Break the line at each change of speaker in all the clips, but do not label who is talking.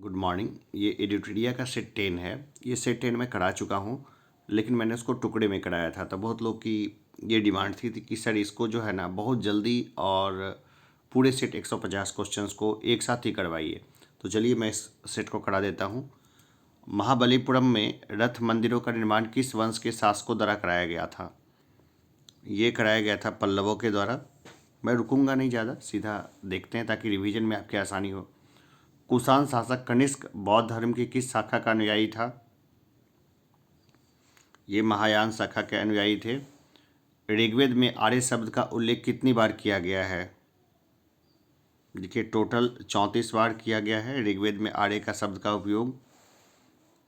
Good morning. ये एडिटोरिया का set 10 है। ये सेट 10 मैं करा चुका हूँ, लेकिन मैंने उसको टुकड़े में कराया था। तो बहुत लोग की ये डिमांड थी कि सर इसको जो है ना बहुत जल्दी और पूरे सेट 150 क्वेश्चंस को एक साथ ही करवाइए। तो चलिए मैं इस सेट को करा देता हूँ। महाबलीपुरम में रथ मंदिरों का निर्माण किस वंश के शासकों द्वारा कराया गया था? ये कराया गया था पल्लवों के द्वारा। मैं रुकूंगा नहीं ज़्यादा, सीधा देखते हैं ताकि रिवीजन में आपकी आसानी हो। कुषाण शासक कनिष्क बौद्ध धर्म की किस शाखा का अनुयायी था? ये महायान शाखा के अनुयायी थे। ऋग्वेद में आर्य शब्द का उल्लेख कितनी बार किया गया है? देखिए टोटल 34 बार किया गया है ऋग्वेद में आर्य का शब्द का उपयोग।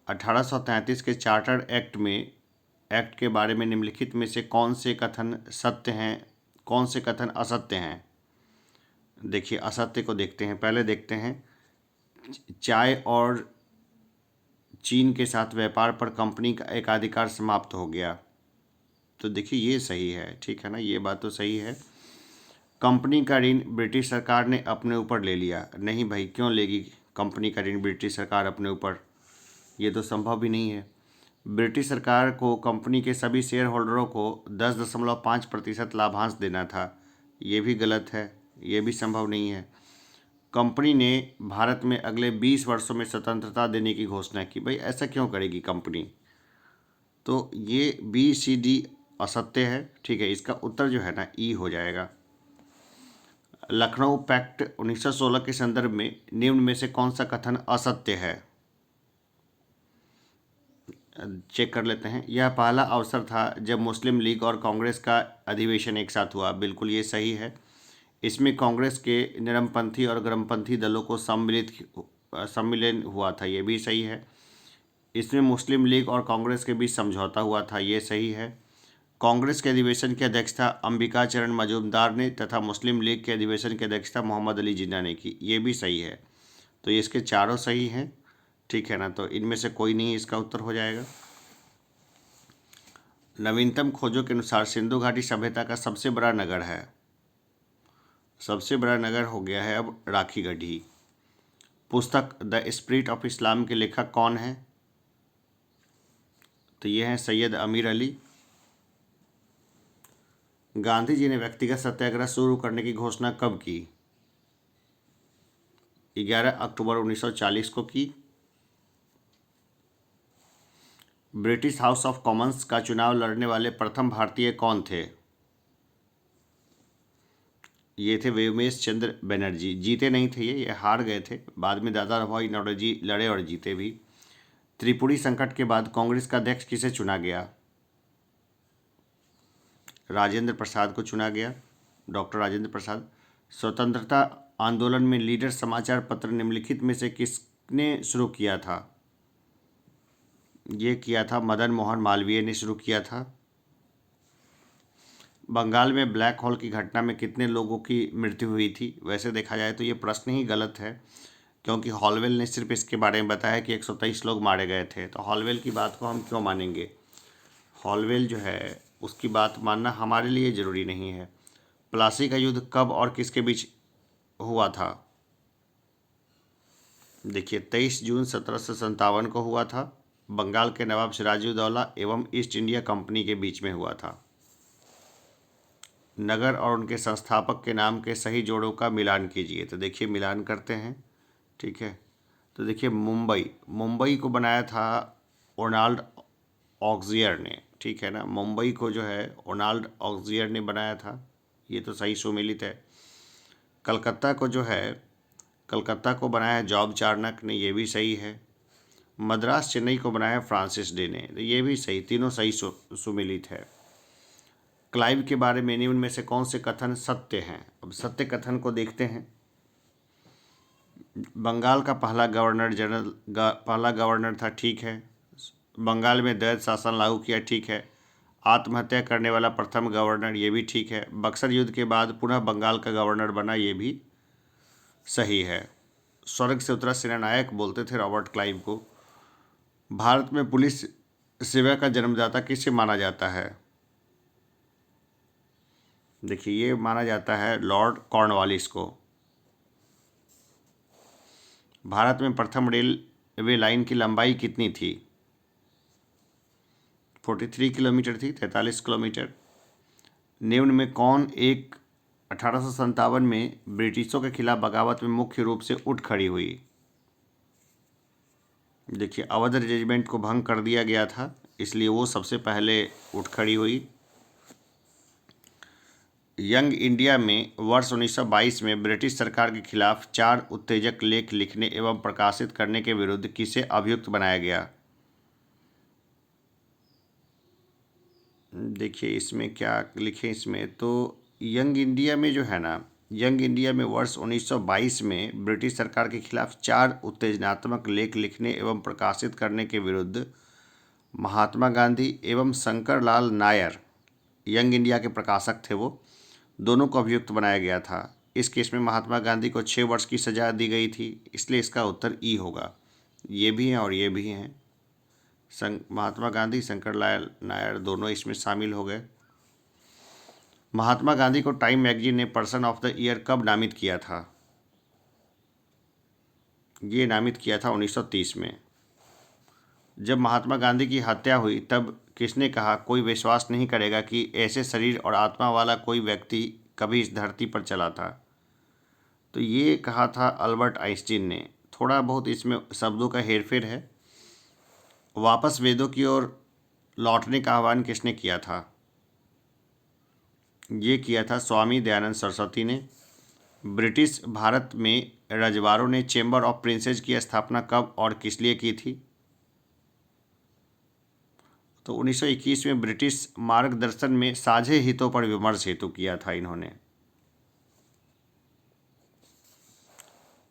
1833 के चार्टर एक्ट के बारे में निम्नलिखित में से कौन से कथन सत्य हैं, कौन से कथन असत्य हैं? देखिए असत्य को देखते हैं, पहले देखते हैं। चाय और चीन के साथ व्यापार पर कंपनी का एकाधिकार समाप्त हो गया। तो देखिए ये सही है, ठीक है ना, ये बात तो सही है। कंपनी का ऋण ब्रिटिश सरकार ने अपने ऊपर ले लिया। नहीं भाई, क्यों लेगी कंपनी का ऋण ब्रिटिश सरकार अपने ऊपर? ये तो संभव ही नहीं है। ब्रिटिश सरकार को कंपनी के सभी शेयर होल्डरों को 10.5% लाभांश देना था। ये भी गलत है, ये भी संभव नहीं है। कंपनी ने भारत में अगले 20 वर्षों में स्वतंत्रता देने की घोषणा की। भाई ऐसा क्यों करेगी कंपनी? तो ये बी सी डी असत्य है, ठीक है। इसका उत्तर जो है ना ई हो जाएगा। लखनऊ पैक्ट 1916 के संदर्भ में निम्न में से कौन सा कथन असत्य है? चेक कर लेते हैं। यह पहला अवसर था जब मुस्लिम लीग और कांग्रेस का अधिवेशन एक साथ हुआ। बिल्कुल ये सही है। इसमें कांग्रेस के नरमपंथी और गर्मपंथी दलों को सम्मिलन हुआ था। ये भी सही है। इसमें मुस्लिम लीग और कांग्रेस के बीच समझौता हुआ था। ये सही है। कांग्रेस के अधिवेशन की अध्यक्षता अंबिका चरण मजूमदार ने तथा मुस्लिम लीग के अधिवेशन की अध्यक्षता मोहम्मद अली जिन्ना ने की। ये भी सही है। तो ये इसके चारों सही हैं, ठीक है ना। तो इनमें से कोई नहीं इसका उत्तर हो जाएगा। नवीनतम खोजों के अनुसार सिंधु घाटी सभ्यता का सबसे बड़ा नगर है, सबसे बड़ा नगर हो गया है अब राखी गढ़ी। पुस्तक द स्पिरिट ऑफ इस्लाम के लेखक कौन है? तो ये हैं सैयद अमीर अली। गांधी जी ने व्यक्तिगत सत्याग्रह शुरू करने की घोषणा कब की? 11 अक्टूबर 1940 को की। ब्रिटिश हाउस ऑफ कॉमन्स का चुनाव लड़ने वाले प्रथम भारतीय कौन थे? ये थे व्योमेश चंद्र बनर्जी। जीते नहीं थे, ये हार गए थे। बाद में दादा भाई नौरोजी लड़े और जीते भी। त्रिपुरी संकट के बाद कांग्रेस का अध्यक्ष किसे चुना गया? राजेंद्र प्रसाद को चुना गया, डॉक्टर राजेंद्र प्रसाद। स्वतंत्रता आंदोलन में लीडर समाचार पत्र निम्नलिखित में से किसने शुरू किया था? ये किया था मदन मोहन मालवीय ने शुरू किया था। बंगाल में ब्लैक होल की घटना में कितने लोगों की मृत्यु हुई थी? वैसे देखा जाए तो ये प्रश्न ही गलत है, क्योंकि हॉलवेल ने सिर्फ इसके बारे में बताया कि 123 लोग मारे गए थे। तो हॉलवेल की बात को हम क्यों मानेंगे? हॉलवेल जो है उसकी बात मानना हमारे लिए ज़रूरी नहीं है। प्लासी का युद्ध कब और किसके बीच हुआ था? देखिए 23 जून 1757 को हुआ था। बंगाल के नवाब सिराजुद्दौला एवं ईस्ट इंडिया कंपनी के बीच में हुआ था। नगर और उनके संस्थापक के नाम के सही जोड़ों का मिलान कीजिए। तो देखिए मिलान करते हैं, ठीक है। तो देखिए मुंबई को बनाया था ओनाल्ड ऑक्सियर ने, ठीक है ना। मुंबई को जो है ओनाल्ड ऑक्सियर ने बनाया था, ये तो सही सुमेलित है। कलकत्ता को जो है कलकत्ता को बनाया जॉर्ज चार्नक ने, ये भी सही है। मद्रास चेन्नई को बनाया फ्रांसिस डे ने, तो ये भी सही, तीनों सही सुमेलित है। क्लाइव के बारे में निम्न में से कौन से कथन सत्य हैं? अब सत्य कथन को देखते हैं। बंगाल का पहला गवर्नर था, ठीक है। बंगाल में द्वैध शासन लागू किया, ठीक है। आत्महत्या करने वाला प्रथम गवर्नर, ये भी ठीक है। बक्सर युद्ध के बाद पुनः बंगाल का गवर्नर बना, ये भी सही है। स्वर्ग से उतरा सेनानायक बोलते थे रॉबर्ट क्लाइव को। भारत में पुलिस सेवा का जन्मदाता किसे माना जाता है? देखिए ये माना जाता है लॉर्ड कॉर्नवालिस को। भारत में प्रथम रेलवे लाइन की लंबाई कितनी थी? 43 किलोमीटर थी, 43 किलोमीटर। निम्न में कौन एक 1857 में ब्रिटिशों के खिलाफ बगावत में मुख्य रूप से उठ खड़ी हुई? देखिए, अवध रेजिमेंट को भंग कर दिया गया था, इसलिए वो सबसे पहले उठ खड़ी हुई। यंग इंडिया में वर्ष 1922 में ब्रिटिश सरकार के खिलाफ 4 उत्तेजक लेख लिखने एवं प्रकाशित करने के विरुद्ध किसे अभियुक्त बनाया गया? देखिए, इसमें क्या लिखे, इसमें तो यंग इंडिया में जो है ना, यंग इंडिया में वर्ष 1922 में ब्रिटिश सरकार के खिलाफ 4 उत्तेजनात्मक लेख लिखने एवं प्रकाशित करने के विरुद्ध महात्मा गांधी एवं शंकर लाल नायर, यंग इंडिया के प्रकाशक थे वो, दोनों को अभियुक्त बनाया गया था। इस केस में महात्मा गांधी को 6 वर्ष की सजा दी गई थी, इसलिए इसका उत्तर ई होगा। ये भी हैं और ये भी हैं, महात्मा गांधी, शंकर लाल नायर दोनों इसमें शामिल हो गए। महात्मा गांधी को टाइम मैगजीन ने पर्सन ऑफ द ईयर कब नामित किया था? ये नामित किया था 1930 में। जब महात्मा गांधी की हत्या हुई तब किसने कहा, कोई विश्वास नहीं करेगा कि ऐसे शरीर और आत्मा वाला कोई व्यक्ति कभी इस धरती पर चला था? तो ये कहा था अल्बर्ट आइंस्टीन ने। थोड़ा बहुत इसमें शब्दों का हेरफेर है। वापस वेदों की ओर लौटने का आह्वान किसने किया था? ये किया था स्वामी दयानंद सरस्वती ने। ब्रिटिश भारत में रजवाड़ों ने चैम्बर ऑफ प्रिंसेस की स्थापना कब और किस लिए की थी? तो 1921 में ब्रिटिश मार्गदर्शन में साझे हितों पर विमर्श हेतु किया था इन्होंने।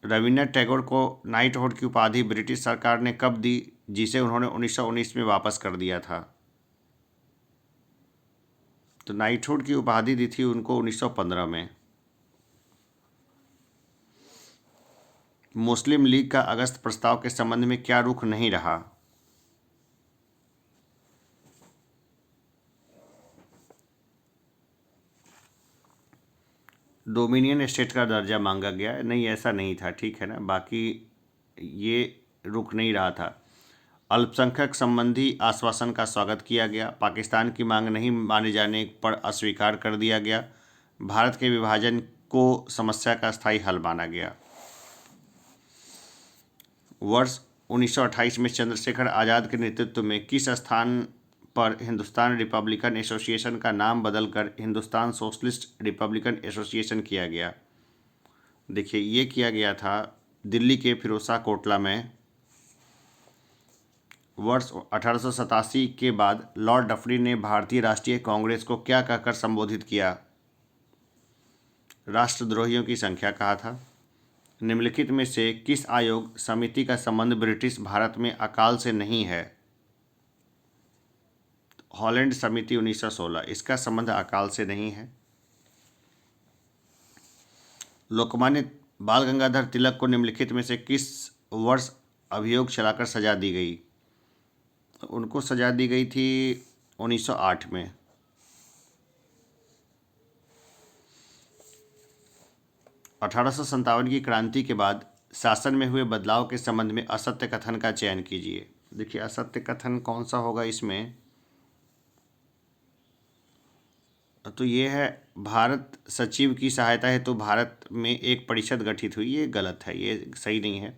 रविन्द्रनाथ टैगोर को नाइटहुड की उपाधि ब्रिटिश सरकार ने कब दी, जिसे उन्होंने 1919 में वापस कर दिया था? तो नाइटहुड की उपाधि दी थी उनको 1915 में। मुस्लिम लीग का अगस्त प्रस्ताव के संबंध में क्या रुख नहीं रहा? डोमिनियन स्टेट का दर्जा मांगा गया, नहीं ऐसा नहीं था, ठीक है ना, बाकी ये रुख नहीं रहा था। अल्पसंख्यक संबंधी आश्वासन का स्वागत किया गया, पाकिस्तान की मांग नहीं माने जाने पर अस्वीकार कर दिया गया, भारत के विभाजन को समस्या का स्थायी हल माना गया। वर्ष 1928 में चंद्रशेखर आज़ाद के नेतृत्व में किस स्थान पर हिंदुस्तान रिपब्लिकन एसोसिएशन का नाम बदलकर हिंदुस्तान सोशलिस्ट रिपब्लिकन एसोसिएशन किया गया? देखिए, ये किया गया था दिल्ली के फिरोजशाह कोटला में। वर्ष 1887 के बाद लॉर्ड डफरी ने भारतीय राष्ट्रीय कांग्रेस को क्या कहकर संबोधित किया? राष्ट्रद्रोहियों की संख्या कहा था। निम्नलिखित में से किस आयोग समिति का संबंध ब्रिटिश भारत में अकाल से नहीं है? हॉलैंड समिति 1916, इसका संबंध अकाल से नहीं है। लोकमान्य बाल गंगाधर तिलक को निम्नलिखित में से किस वर्ष अभियोग चलाकर सजा दी गई? उनको सजा दी गई थी 1908 में। अठारह की क्रांति के बाद शासन में हुए बदलाव के संबंध में असत्य कथन का चयन कीजिए। देखिए, असत्य कथन कौन सा होगा इसमें? तो ये है, भारत सचिव की सहायता हेतु भारत में एक परिषद गठित हुई, ये गलत है, ये सही नहीं है।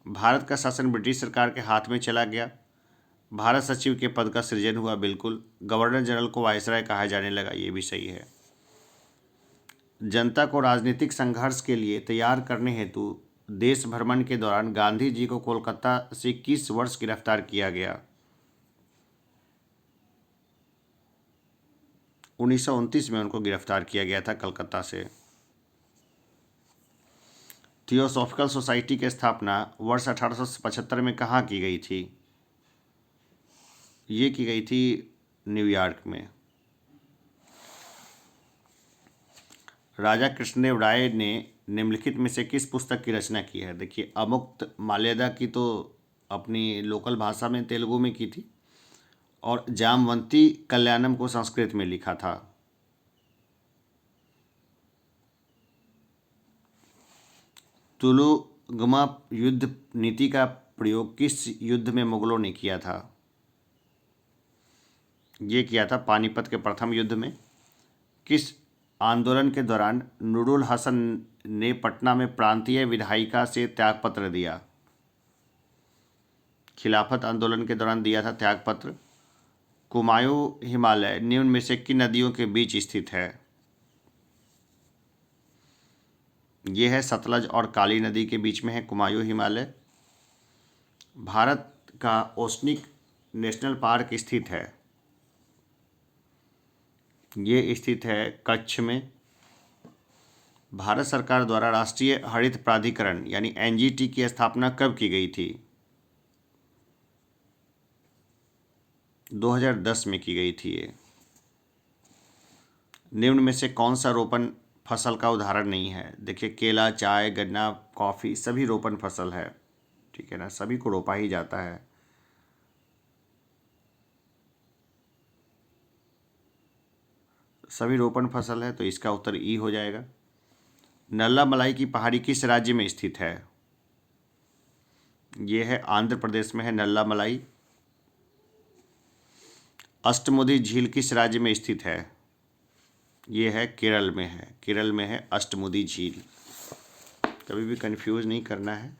भारत का शासन ब्रिटिश सरकार के हाथ में चला गया, भारत सचिव के पद का सृजन हुआ, बिल्कुल। गवर्नर जनरल को वायसराय कहा जाने लगा, ये भी सही है। जनता को राजनीतिक संघर्ष के लिए तैयार करने हेतु देश भ्रमण के दौरान गांधी जी को कोलकाता से किस वर्ष गिरफ्तार किया गया? 1929 में उनको गिरफ्तार किया गया था कलकत्ता से। थियोसॉफिकल सोसाइटी की स्थापना वर्ष 1875 में कहाँ की गई थी? ये की गई थी न्यूयॉर्क में। राजा कृष्णदेव राय ने निम्नलिखित में से किस पुस्तक की रचना की है? देखिए, अमुक्त माल्यदा की तो अपनी लोकल भाषा में तेलुगु में की थी, और जामवंती कल्याणम को संस्कृत में लिखा था। तुलु गमा युद्ध नीति का प्रयोग किस युद्ध में मुगलों ने किया था? ये किया था पानीपत के प्रथम युद्ध में। किस आंदोलन के दौरान नूरुल हसन ने पटना में प्रांतीय विधायिका से त्यागपत्र दिया? खिलाफत आंदोलन के दौरान दिया था त्यागपत्र। कुमायूं हिमालय निम्न में से किन नदियों के बीच स्थित है? ये है सतलज और काली नदी के बीच में है कुमायूं हिमालय। भारत का ओसनिक नेशनल पार्क स्थित है? ये स्थित है कच्छ में। भारत सरकार द्वारा राष्ट्रीय हरित प्राधिकरण यानी एनजीटी की स्थापना कब की गई थी? 2010 में की गई थी ये। निम्न में से कौन सा रोपण फसल का उदाहरण नहीं है? देखिए केला, चाय, गन्ना, कॉफ़ी सभी रोपण फसल है, ठीक है ना, सभी को रोपा ही जाता है। सभी रोपण फसल है तो इसका उत्तर ई हो जाएगा। नल्ला मलाई की पहाड़ी किस राज्य में स्थित है? ये है आंध्र प्रदेश में है नल्ला मलाई। अष्टमुदी झील किस राज्य में स्थित है? ये है केरल में है, केरल में है अष्टमुदी झील। कभी भी कंफ्यूज नहीं करना है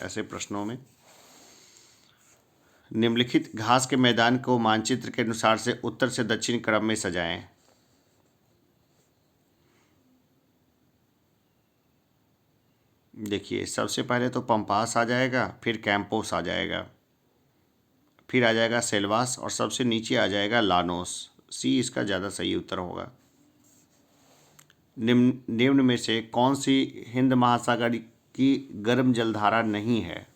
ऐसे प्रश्नों में। निम्नलिखित घास के मैदान को मानचित्र के अनुसार से उत्तर से दक्षिण क्रम में सजाएं। देखिए सबसे पहले तो पंपास आ जाएगा, फिर कैंपोस आ जाएगा, फिर आ जाएगा सेल्वास और सबसे नीचे आ जाएगा लानोस। सी इसका ज़्यादा सही उत्तर होगा। निम्न में से कौन सी हिंद महासागर की गर्म जलधारा नहीं है?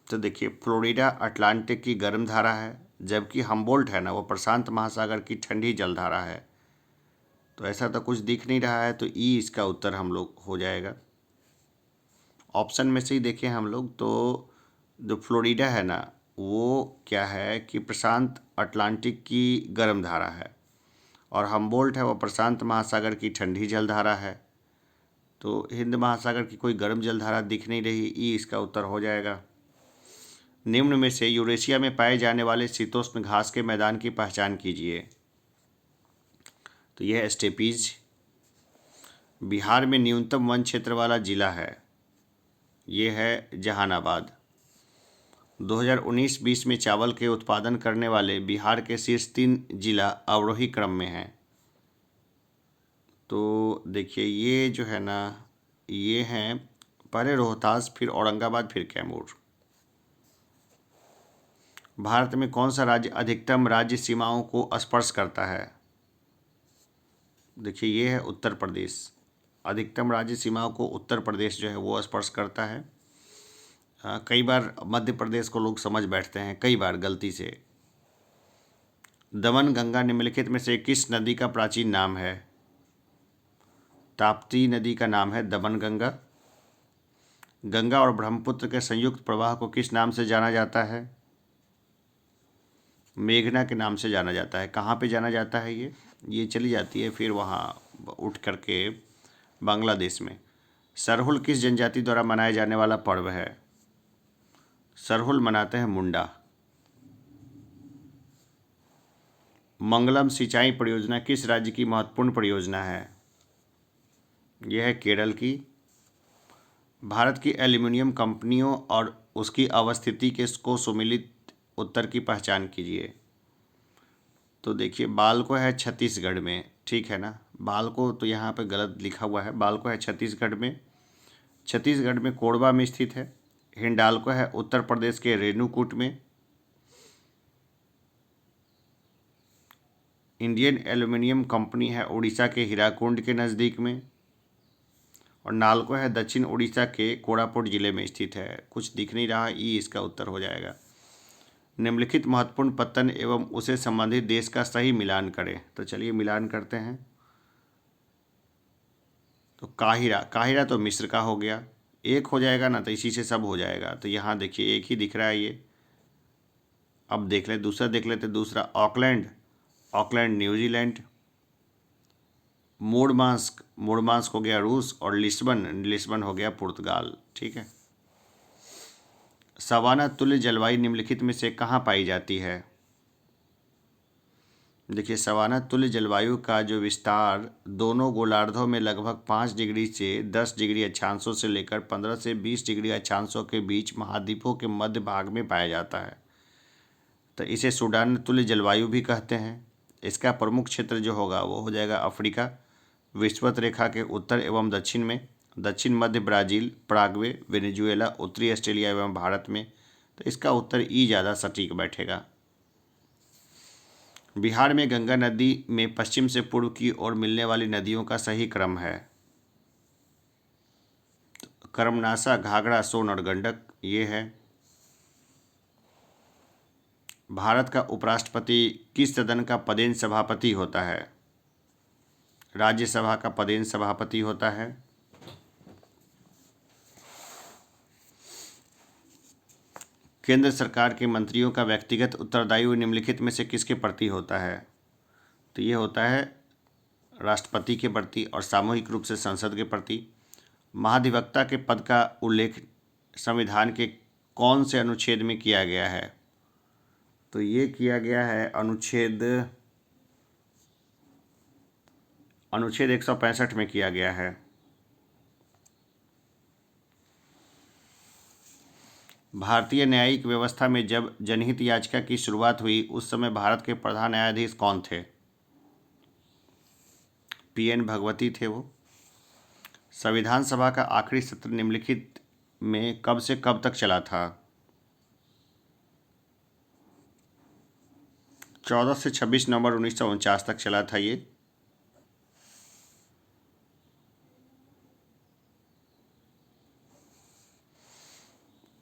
तो देखिए फ्लोरिडा अटलांटिक की गर्म धारा है, जबकि हम्बोल्ट है ना वो प्रशांत महासागर की ठंडी जलधारा है। तो ऐसा तो कुछ दिख नहीं रहा है, तो ई इसका उत्तर हम लोग हो जाएगा। ऑप्शन में से ही देखें हम लोग तो जो फ्लोरिडा है ना वो क्या है कि प्रशांत अटलांटिक की गर्म धारा है, और हम्बोल्ट है वो प्रशांत महासागर की ठंडी जलधारा है। तो हिंद महासागर की कोई गर्म जलधारा दिख नहीं रही, ई इसका उत्तर हो जाएगा। निम्न में से यूरेशिया में पाए जाने वाले शीतोष्ण घास के मैदान की पहचान कीजिए। तो यह है स्टेपीज। बिहार में न्यूनतम वन क्षेत्र वाला जिला है, ये है जहानाबाद। 2019-20 में चावल के उत्पादन करने वाले बिहार के शीर्ष 3 जिला अवरोही क्रम में हैं। तो देखिए ये जो है ना ये हैं पहले रोहतास, फिर औरंगाबाद, फिर कैमूर। भारत में कौन सा राज्य अधिकतम राज्य सीमाओं को स्पर्श करता है? देखिए ये है उत्तर प्रदेश। अधिकतम राज्य सीमाओं को उत्तर प्रदेश जो है वो स्पर्श करता है। कई बार मध्य प्रदेश को लोग समझ बैठते हैं, कई बार गलती से। दमन गंगा निम्नलिखित में से किस नदी का प्राचीन नाम है? ताप्ती नदी का नाम है दमन गंगा। गंगा और ब्रह्मपुत्र के संयुक्त प्रवाह को किस नाम से जाना जाता है? मेघना के नाम से जाना जाता है। कहाँ पे जाना जाता है ये चली जाती है फिर वहाँ उठ करके बांग्लादेश में। सरहुल किस जनजाति द्वारा मनाया जाने वाला पर्व है? सरहुल मनाते हैं मुंडा। मंगलम सिंचाई परियोजना किस राज्य की महत्वपूर्ण परियोजना है? यह है केरल की। भारत की एल्युमिनियम कंपनियों और उसकी अवस्थिति के को सुमिलित उत्तर की पहचान कीजिए। तो देखिए बाल्को है छत्तीसगढ़ में, ठीक है ना। बाल्को तो यहाँ पे गलत लिखा हुआ है, बाल्को है छत्तीसगढ़ में। छत्तीसगढ़ में कोरबा में स्थित है। हिंडाल्को है उत्तर प्रदेश के रेणुकूट में। इंडियन एल्युमिनियम कंपनी है उड़ीसा के हीराकुंड के नज़दीक में। और नालको है दक्षिण उड़ीसा के कोरापुट जिले में स्थित है। कुछ दिख नहीं रहा, ई इसका उत्तर हो जाएगा। निम्नलिखित महत्वपूर्ण पत्तन एवं उसे संबंधित देश का सही मिलान करें। तो चलिए मिलान करते हैं। तो काहिरा, काहिरा तो मिस्र का हो गया, एक हो जाएगा ना, तो इसी से सब हो जाएगा। तो यहाँ देखिए एक ही दिख रहा है ये। अब देख ले दूसरा, देख लेते दूसरा। Auckland, Auckland New Zealand. मुरमांस्क, मुरमांस्क हो गया रूस, और लिस्बन, लिस्बन हो गया पुर्तगाल। ठीक है। सवाना तुल्य जलवायु निम्नलिखित में से कहाँ पाई जाती है? देखिए, सवाना तुल्य जलवायु का जो विस्तार दोनों गोलार्धों में लगभग 5 डिग्री से 10 डिग्री अक्षांशों से लेकर 15 से 20 डिग्री अक्षांशों के बीच महाद्वीपों के मध्य भाग में पाया जाता है। तो इसे सूडान तुल्य जलवायु भी कहते हैं। इसका प्रमुख क्षेत्र जो होगा वो हो जाएगा अफ्रीका, विषुवत रेखा के उत्तर एवं दक्षिण में, दक्षिण मध्य ब्राज़ील, पराग्वे, वेनेजुएला, उत्तरी ऑस्ट्रेलिया एवं भारत में। तो इसका उत्तर ई ज़्यादा सटीक बैठेगा। बिहार में गंगा नदी में पश्चिम से पूर्व की ओर मिलने वाली नदियों का सही क्रम है? कर्मनाशा, घाघरा, सोन और गंडक ये है। भारत का उपराष्ट्रपति किस सदन का पदेन सभापति होता है? राज्यसभा का पदेन सभापति होता है। केंद्र सरकार के मंत्रियों का व्यक्तिगत उत्तरदायित्व निम्नलिखित में से किसके प्रति होता है? तो ये होता है राष्ट्रपति के प्रति और सामूहिक रूप से संसद के प्रति। महाधिवक्ता के पद का उल्लेख संविधान के कौन से अनुच्छेद में किया गया है? तो ये किया गया है अनुच्छेद 165 में किया गया है। भारतीय न्यायिक व्यवस्था में जब जनहित याचिका की शुरुआत हुई उस समय भारत के प्रधान न्यायाधीश कौन थे? पीएन भगवती थे वो। संविधान सभा का आखिरी सत्र निम्नलिखित में कब से कब तक चला था? 14 से 26 नवंबर 1949 तक चला था ये।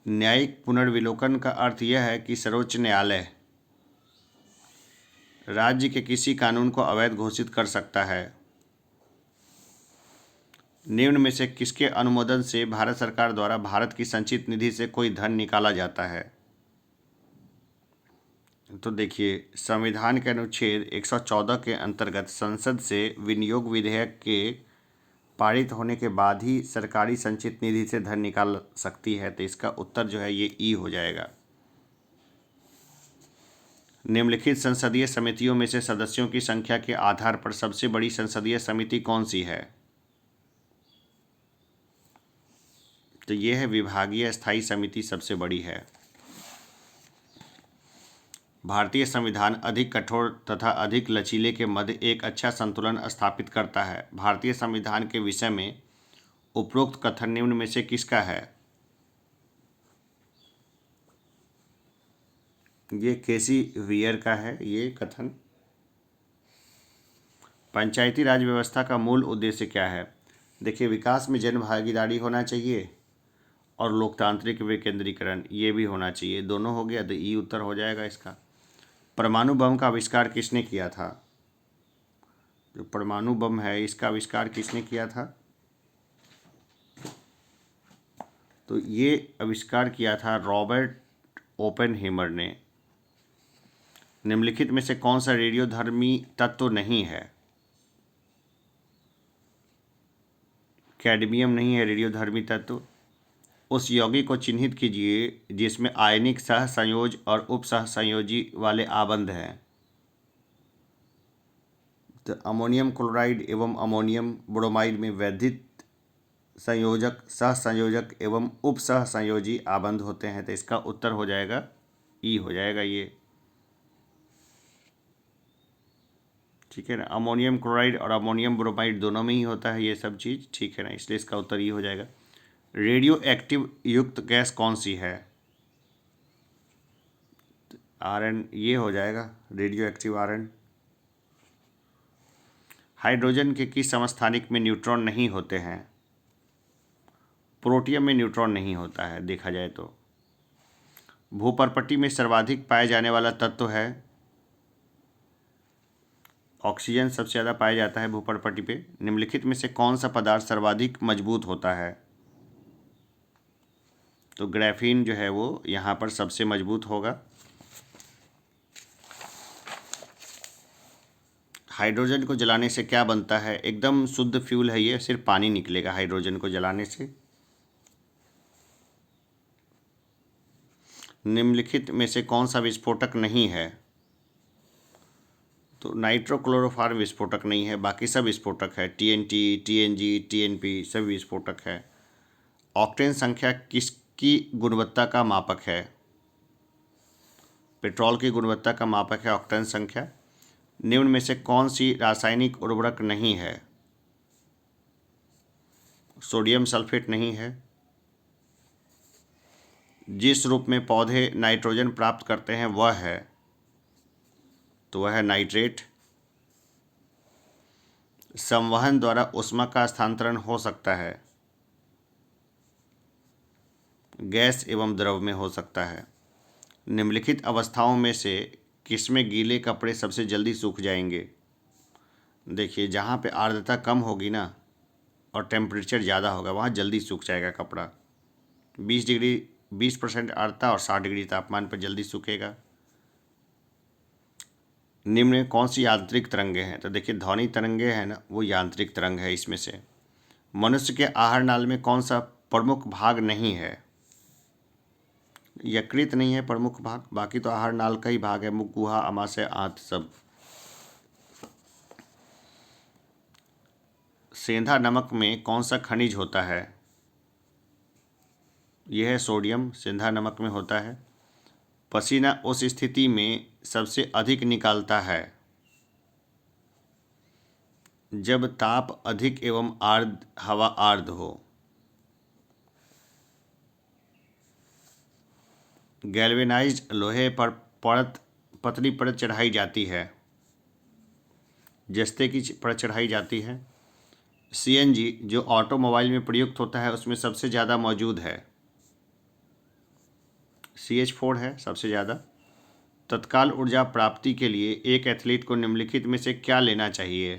न्यायिक पुनर्विलोकन का अर्थ यह है कि सर्वोच्च न्यायालय राज्य के किसी कानून को अवैध घोषित कर सकता है। निम्न में से किसके अनुमोदन से भारत सरकार द्वारा भारत की संचित निधि से कोई धन निकाला जाता है? तो देखिए, संविधान के अनुच्छेद 114 के अंतर्गत संसद से विनियोग विधेयक के पारित होने के बाद ही सरकारी संचित निधि से धन निकाल सकती है। तो इसका उत्तर जो है ये ई हो जाएगा। निम्नलिखित संसदीय समितियों में से सदस्यों की संख्या के आधार पर सबसे बड़ी संसदीय समिति कौन सी है? तो ये है विभागीय स्थायी समिति सबसे बड़ी है। भारतीय संविधान अधिक कठोर तथा अधिक लचीले के मध्य एक अच्छा संतुलन स्थापित करता है। भारतीय संविधान के विषय में उपरोक्त कथन निम्न में से किसका है? ये केसी वियर का है ये कथन। पंचायती राज व्यवस्था का मूल उद्देश्य क्या है? देखिए, विकास में जन भागीदारी होना चाहिए और लोकतांत्रिक विकेंद्रीकरण ये भी होना चाहिए। दोनों हो गया तो ई उत्तर हो जाएगा इसका। परमाणु बम का आविष्कार किसने किया था? जो परमाणु बम है इसका आविष्कार किसने किया था? तो ये आविष्कार किया था रॉबर्ट ओपेनहेमर ने। निम्नलिखित में से कौन सा रेडियोधर्मी तत्व नहीं है? कैडमियम नहीं है रेडियोधर्मी तत्व। उस यौगिक को चिन्हित कीजिए जिसमें आयनिक सह संयोज और उप सह संयोजी वाले आबंध हैं। तो अमोनियम क्लोराइड एवं अमोनियम ब्रोमाइड में वर्धित संयोजक, सह संयोजक एवं उप सह संयोजी आबंध होते हैं। तो इसका उत्तर हो जाएगा ई हो जाएगा ये। ठीक है ना, अमोनियम क्लोराइड और अमोनियम ब्रोमाइड दोनों में ही होता है ये सब चीज़। ठीक है ना, इसलिए इसका उत्तर ई हो जाएगा। रेडियो एक्टिव युक्त गैस कौन सी है? आरएन ये हो जाएगा, रेडियो एक्टिव आरएन। हाइड्रोजन के किस समस्थानिक में न्यूट्रॉन नहीं होते हैं? प्रोटियम में न्यूट्रॉन नहीं होता है देखा जाए तो। भूपर्पटी में सर्वाधिक पाया जाने वाला तत्व है? ऑक्सीजन सबसे ज़्यादा पाया जाता है भूपर्पटी पे। निम्नलिखित में से कौन सा पदार्थ सर्वाधिक मजबूत होता है? तो ग्राफीन जो है वो यहाँ पर सबसे मजबूत होगा। हाइड्रोजन को जलाने से क्या बनता है? एकदम शुद्ध फ्यूल है ये, सिर्फ पानी निकलेगा हाइड्रोजन को जलाने से। निम्नलिखित में से कौन सा विस्फोटक नहीं है? तो नाइट्रोक्लोरोफॉर्म विस्फोटक नहीं है, बाकी सब विस्फोटक है। टीएनटी, टीएनजी, टीएनपी सभी विस्फोटक है। ऑक्टेन संख्या किसकी गुणवत्ता का मापक है? पेट्रोल की गुणवत्ता का मापक है ऑक्टेन संख्या। निम्न में से कौन सी रासायनिक उर्वरक नहीं है? सोडियम सल्फेट नहीं है। जिस रूप में पौधे नाइट्रोजन प्राप्त करते हैं वह है, तो वह है नाइट्रेट। संवहन द्वारा ऊष्मा का स्थानांतरण हो सकता है, गैस एवं द्रव में हो सकता है। निम्नलिखित अवस्थाओं में से किसमें गीले कपड़े सबसे जल्दी सूख जाएंगे? देखिए, जहाँ पे आर्द्रता कम होगी ना और टेम्परेचर ज़्यादा होगा वहाँ जल्दी सूख जाएगा कपड़ा। 20% आर्द्रता और 60 डिग्री तापमान पर जल्दी सूखेगा। निम्न में कौन सी यांत्रिक तरंगे हैं? तो देखिए, ध्वनि तरंगे हैं ना, वो यांत्रिक तरंग है इसमें से। मनुष्य के आहार नाल में कौन सा प्रमुख भाग नहीं है? यकृत नहीं है प्रमुख भाग, बाकी तो आहार नाल का ही भाग है, मुख, गुहा, आमाशय, आंत सब। सेंधा नमक में कौन सा खनिज होता है? यह है सोडियम, सेंधा नमक में होता है। पसीना उस स्थिति में सबसे अधिक निकालता है जब ताप अधिक एवं हवा आर्द्र हो। गैल्वेनाइज्ड लोहे पर पतली परत चढ़ाई जाती है, जस्ते की परत चढ़ाई जाती है। सीएनजी जो ऑटोमोबाइल में प्रयुक्त होता है उसमें सबसे ज़्यादा मौजूद है, CH4 है सबसे ज़्यादा। तत्काल ऊर्जा प्राप्ति के लिए एक एथलीट को निम्नलिखित में से क्या लेना चाहिए?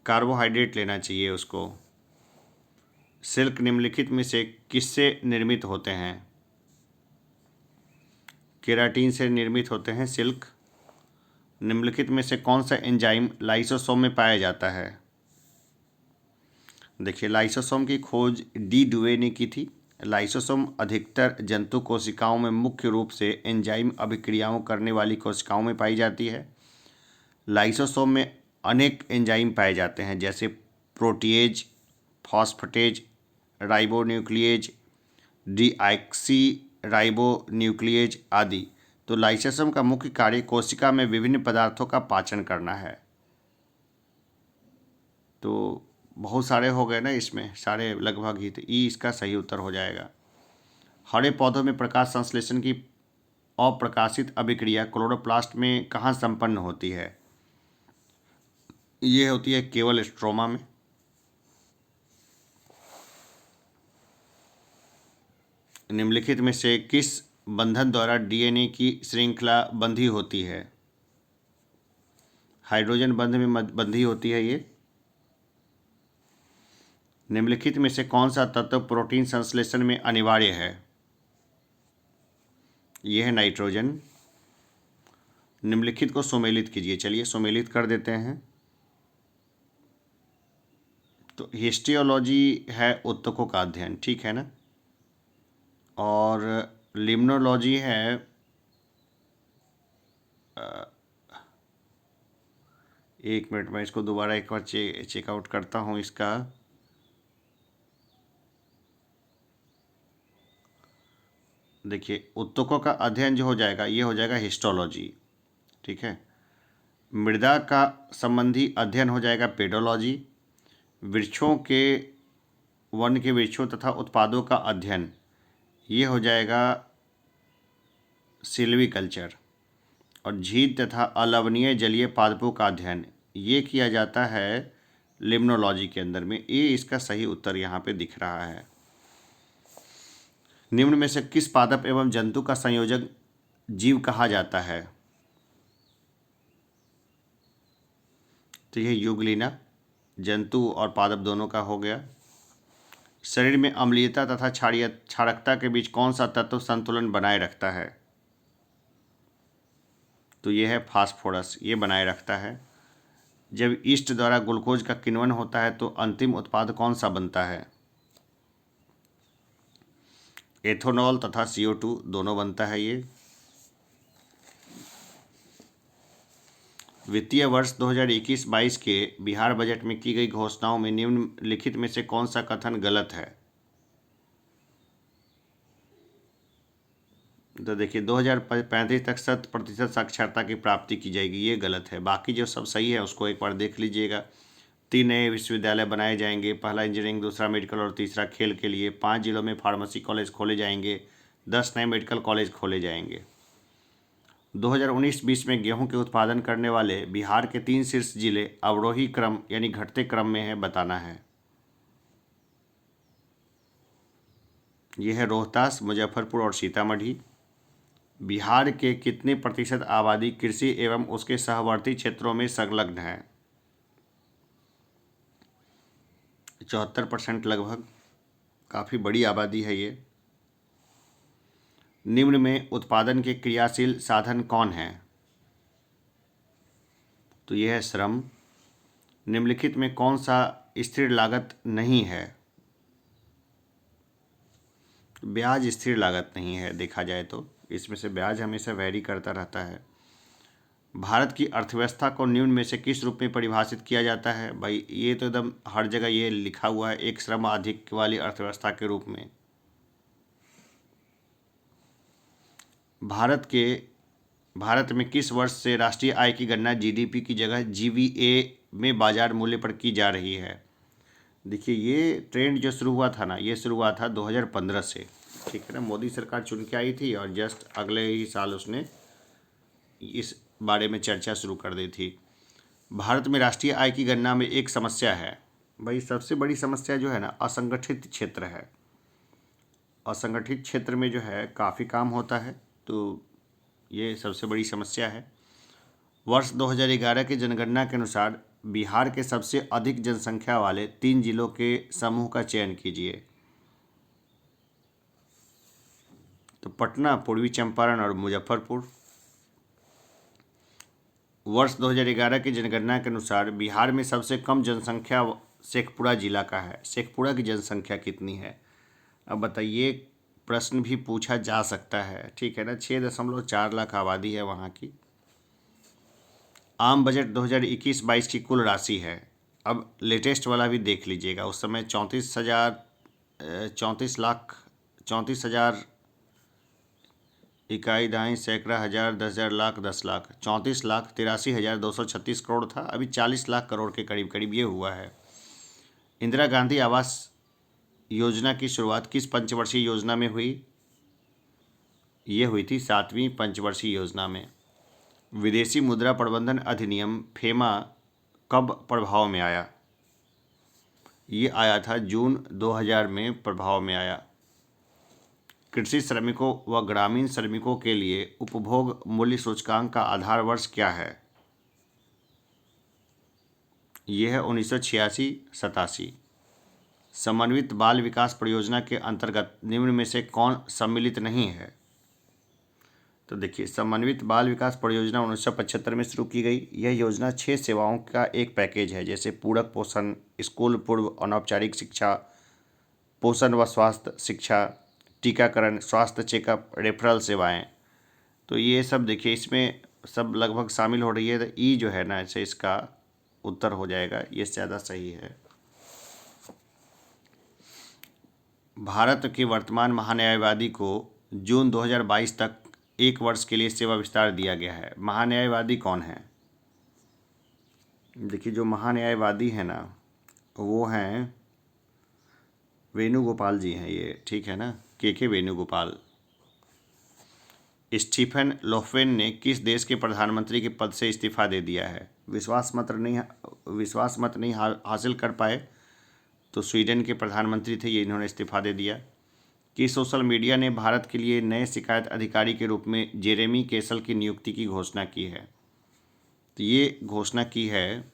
कार्बोहाइड्रेट लेना चाहिए उसको। सिल्क निम्नलिखित में से किससे निर्मित होते हैं? केराटिन से निर्मित होते हैं सिल्क। निम्नलिखित में से कौन सा एंजाइम लाइसोसोम में पाया जाता है? देखिए, लाइसोसोम की खोज डी डुवे ने की थी। लाइसोसोम अधिकतर जंतु कोशिकाओं में मुख्य रूप से एंजाइम अभिक्रियाओं करने वाली कोशिकाओं में पाई जाती है। लाइसोसोम में अनेक एंजाइम पाए जाते हैं, जैसे प्रोटीएज, फॉस्फेटेज, राइबोन्यूक्लिएज, डीऑक्सी राइबोन्यूक्लिएज आदि। तो लाइसोसोम का मुख्य कार्य कोशिका में विभिन्न पदार्थों का पाचन करना है। तो बहुत सारे हो गए ना इसमें, सारे लगभग ही, तो ई इसका सही उत्तर हो जाएगा। हरे पौधों में प्रकाश संश्लेषण की अप्रकाशित अभिक्रिया क्लोरोप्लास्ट में कहाँ संपन्न होती है? ये होती है केवल स्ट्रोमा में। निम्नलिखित में से किस बंधन द्वारा डीएनए की श्रृंखला बंधी होती है? हाइड्रोजन बंध में बंधी होती है ये। निम्नलिखित में से कौन सा तत्व प्रोटीन संश्लेषण में अनिवार्य है? यह है नाइट्रोजन। निम्नलिखित को सुमेलित कीजिए। चलिए सुमेलित कर देते हैं। तो हिस्टियोलॉजी है ऊतकों का अध्ययन, ठीक है ना, और लिम्नोलॉजी है एक मिनट में इसको दोबारा एक बार चेकआउट करता हूँ इसका। देखिए, ऊतकों का अध्ययन जो हो जाएगा ये हो जाएगा हिस्टोलॉजी, ठीक है। मृदा का संबंधी अध्ययन हो जाएगा पेडोलॉजी। वृक्षों के वन के वृक्षों तथा उत्पादों का अध्ययन ये हो जाएगा सिल्वीकल्चर। और झील तथा अलवणीय जलीय पादपों का अध्ययन ये किया जाता है लिम्नोलॉजी के अंदर में। ये इसका सही उत्तर यहाँ पे दिख रहा है। निम्न में से किस पादप एवं जंतु का संयोजक जीव कहा जाता है? तो यह युगलिना, जंतु और पादप दोनों का हो गया। शरीर में अम्लीयता तथा क्षारकता के बीच कौन सा तत्व संतुलन बनाए रखता है? तो ये है फास्फोरस, ये बनाए रखता है। जब ईस्ट द्वारा ग्लूकोज का किण्वन होता है तो अंतिम उत्पाद कौन सा बनता है? एथेनॉल तथा CO2 दोनों बनता है ये। वित्तीय वर्ष 2021-22 के बिहार बजट में की गई घोषणाओं में निम्नलिखित में से कौन सा कथन गलत है? तो देखिए 2035 तक 100% साक्षरता की प्राप्ति की जाएगी, ये गलत है। बाकी जो सब सही है उसको एक बार देख लीजिएगा। 3 नए विश्वविद्यालय बनाए जाएंगे, पहला इंजीनियरिंग, दूसरा मेडिकल और तीसरा खेल के लिए। 5 जिलों में फार्मेसी कॉलेज खोले जाएंगे, 10 नए मेडिकल कॉलेज खोले जाएंगे। 2019-20 में गेहूं के उत्पादन करने वाले बिहार के 3 शीर्ष जिले अवरोही क्रम यानी घटते क्रम में है, बताना है। यह है रोहतास, मुजफ्फरपुर और सीतामढ़ी। बिहार के कितने प्रतिशत आबादी कृषि एवं उसके सहवर्ती क्षेत्रों में संलग्न है? 74% लगभग, काफ़ी बड़ी आबादी है ये। निम्न में उत्पादन के क्रियाशील साधन कौन है? तो यह है श्रम। निम्नलिखित में कौन सा स्थिर लागत नहीं है? ब्याज स्थिर लागत नहीं है, देखा जाए तो इसमें से ब्याज हमेशा वैरी करता रहता है। भारत की अर्थव्यवस्था को निम्न में से किस रूप में परिभाषित किया जाता है? भाई ये तो एकदम हर जगह ये लिखा हुआ है, एक श्रम अधिक वाली अर्थव्यवस्था के रूप में। भारत में किस वर्ष से राष्ट्रीय आय की गणना GDP की जगह GVA में बाजार मूल्य पर की जा रही है? देखिए ये ट्रेंड जो शुरू हुआ था ना, ये शुरू हुआ था 2015 से, ठीक है ना। मोदी सरकार चुन के आई थी और जस्ट अगले ही साल उसने इस बारे में चर्चा शुरू कर दी थी। भारत में राष्ट्रीय आय की गणना में एक समस्या है भाई, सबसे बड़ी समस्या जो है ना, असंगठित क्षेत्र है। असंगठित क्षेत्र में जो है काफ़ी काम होता है, तो ये सबसे बड़ी समस्या है। वर्ष 2011 की जनगणना के अनुसार बिहार के सबसे अधिक जनसंख्या वाले 3 जिलों के समूह का चयन कीजिए। तो पटना, पूर्वी चंपारण और मुजफ्फरपुर। वर्ष 2011 की जनगणना के अनुसार बिहार में सबसे कम जनसंख्या शेखपुरा जिला का है। शेखपुरा की जनसंख्या कितनी है? अब बताइए, प्रश्न भी पूछा जा सकता है, ठीक है ना। 6.4 लाख आबादी है वहाँ की। आम बजट 2021-22 की कुल राशि है, अब लेटेस्ट वाला भी देख लीजिएगा, उस समय 34,00,000 इकाई, दहाई, सैकड़ा, हज़ार, 10,000, लाख, 10 लाख, 34,83,236 करोड़ था। अभी 40 लाख करोड़ के करीब करीब ये हुआ है। इंदिरा गांधी आवास योजना की शुरुआत किस पंचवर्षीय योजना में हुई? ये हुई थी 7वीं पंचवर्षीय योजना में। विदेशी मुद्रा प्रबंधन अधिनियम FEMA कब प्रभाव में आया? ये आया था जून 2000 में प्रभाव में आया। कृषि श्रमिकों व ग्रामीण श्रमिकों के लिए उपभोग मूल्य सूचकांक का आधार वर्ष क्या है? यह है 1986-87। समन्वित बाल विकास परियोजना के अंतर्गत निम्न में से कौन सम्मिलित नहीं है? तो देखिए, समन्वित बाल विकास परियोजना 1975 में शुरू की गई। यह योजना 6 सेवाओं का एक पैकेज है, जैसे पूरक पोषण, स्कूल पूर्व अनौपचारिक शिक्षा, पोषण व स्वास्थ्य शिक्षा, टीकाकरण, स्वास्थ्य चेकअप, रेफरल सेवाएं। तो ये सब देखिए इसमें सब लगभग शामिल हो रही है। तो ई जो है ना, ऐसे इसका उत्तर हो जाएगा, ये ज़्यादा सही है। भारत के वर्तमान महान्यायवादी को जून 2022 तक 1 वर्ष के लिए सेवा विस्तार दिया गया है। महान्यायवादी कौन है? देखिए जो महान्यायवादी है ना, वो हैं वेणुगोपाल जी हैं ये, ठीक है ना, के वेणुगोपाल। स्टीफन लोफवेन ने किस देश के प्रधानमंत्री के पद से इस्तीफा दे दिया है? विश्वास मत नहीं हासिल कर पाए, तो स्वीडन के प्रधानमंत्री थे ये, इन्होंने इस्तीफा दे दिया। कि सोशल मीडिया ने भारत के लिए नए शिकायत अधिकारी के रूप में जेरेमी केसल की नियुक्ति की घोषणा की है? तो ये घोषणा की है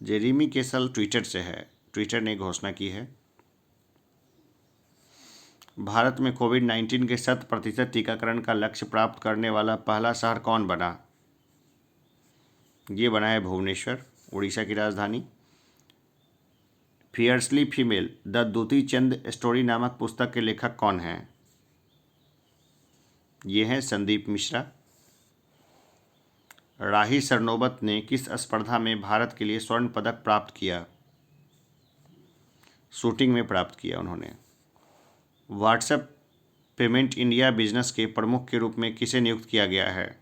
जेरेमी केसल ट्विटर से है, ट्विटर ने घोषणा की है। भारत में कोविड-19 के 100% टीकाकरण का लक्ष्य प्राप्त करने वाला पहला शहर कौन बना? ये बना है भुवनेश्वर, उड़ीसा की राजधानी। Fiercely female the Dutee Chand story नामक पुस्तक के लेखक कौन हैं? ये हैं संदीप मिश्रा। राही सरनोबत ने किस स्पर्धा में भारत के लिए स्वर्ण पदक प्राप्त किया? शूटिंग में प्राप्त किया उन्होंने। व्हाट्सएप पेमेंट इंडिया बिजनेस के प्रमुख के रूप में किसे नियुक्त किया गया है?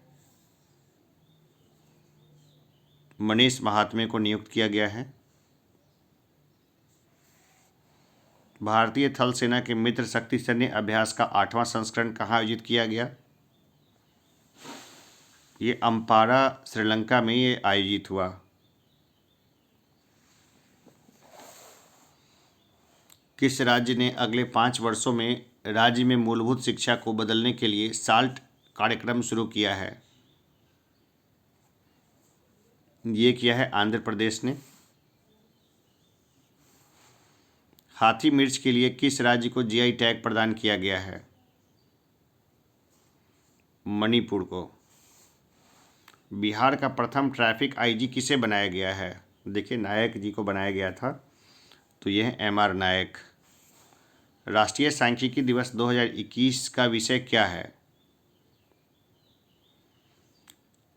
मनीष महात्मे को नियुक्त किया गया है। भारतीय थल सेना के मित्र शक्ति सैन्य अभ्यास का 8वां संस्करण कहाँ आयोजित किया गया? ये अम्पारा श्रीलंका में ये आयोजित हुआ। किस राज्य ने अगले 5 वर्षों में राज्य में मूलभूत शिक्षा को बदलने के लिए साल्ट कार्यक्रम शुरू किया है? ये किया है आंध्र प्रदेश ने। हाथी मिर्च के लिए किस राज्य को जीआई टैग प्रदान किया गया है? मणिपुर को। बिहार का प्रथम ट्रैफिक आईजी किसे बनाया गया है? देखिए नायक जी को बनाया गया था, तो यह है एमआर नायक। राष्ट्रीय सांख्यिकी दिवस 2021 का विषय क्या है?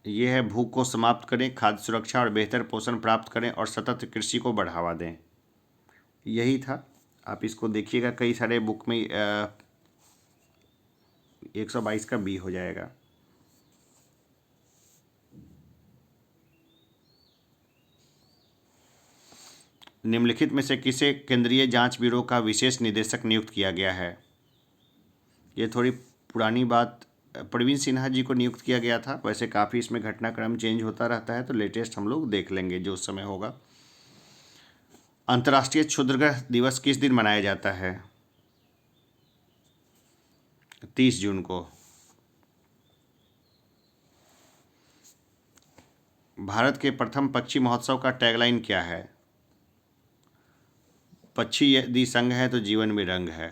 यह है भूख को समाप्त करें, खाद्य सुरक्षा और बेहतर पोषण प्राप्त करें और सतत कृषि को बढ़ावा दें। यही था। आप इसको देखिएगा, कई सारे बुक में 122 का बी हो जाएगा। निम्नलिखित में से किसे केंद्रीय जांच ब्यूरो का विशेष निदेशक नियुक्त किया गया है? ये थोड़ी पुरानी बात, प्रवीण सिन्हा जी को नियुक्त किया गया था। वैसे काफ़ी इसमें घटनाक्रम चेंज होता रहता है, तो लेटेस्ट हम लोग देख लेंगे जो उस समय होगा। अंतर्राष्ट्रीय क्षुद्रग्रह दिवस किस दिन मनाया जाता है? 30 जून को। भारत के प्रथम पक्षी महोत्सव का टैगलाइन क्या है? पक्षी यदि संग है तो जीवन में रंग है।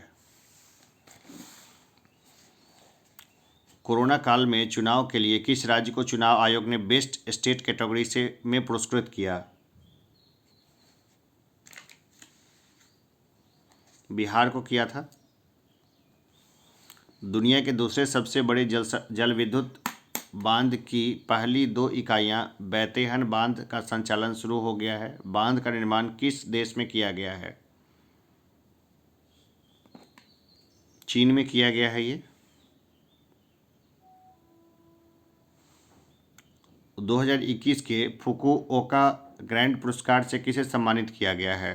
कोरोना काल में चुनाव के लिए किस राज्य को चुनाव आयोग ने बेस्ट स्टेट कैटेगरी से में पुरस्कृत किया? बिहार को किया था। दुनिया के दूसरे सबसे बड़े जल विद्युत बांध की पहली 2 इकाइयां बैतेहन बांध का संचालन शुरू हो गया है। बांध का निर्माण किस देश में किया गया है? चीन में किया गया है। ये 2021 के फुकुओका ग्रैंड पुरस्कार से किसे सम्मानित किया गया है?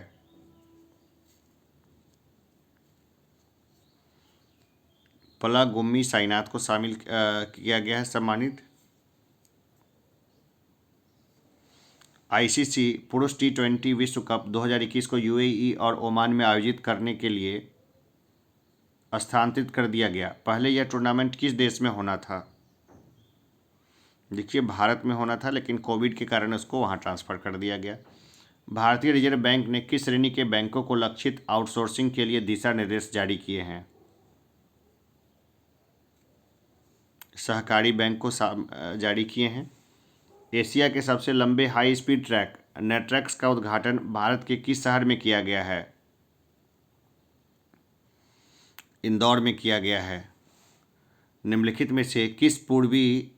पलागुम्मी साईनाथ को शामिल किया गया है सम्मानित। आईसीसी पुरुष T20 विश्व कप 2021 को यूएई और ओमान में आयोजित करने के लिए स्थानांतरित कर दिया गया। पहले यह टूर्नामेंट किस देश में होना था? देखिए भारत में होना था, लेकिन कोविड के कारण उसको वहाँ ट्रांसफ़र कर दिया गया। भारतीय रिजर्व बैंक ने किस श्रेणी के बैंकों को लक्षित आउटसोर्सिंग के लिए दिशा निर्देश जारी किए हैं? सहकारी बैंक को जारी किए हैं। एशिया के सबसे लंबे हाई स्पीड ट्रैक नेट्रैक्स का उद्घाटन भारत के किस शहर में किया गया है? इंदौर में किया गया है। निम्नलिखित में से किस पूर्वी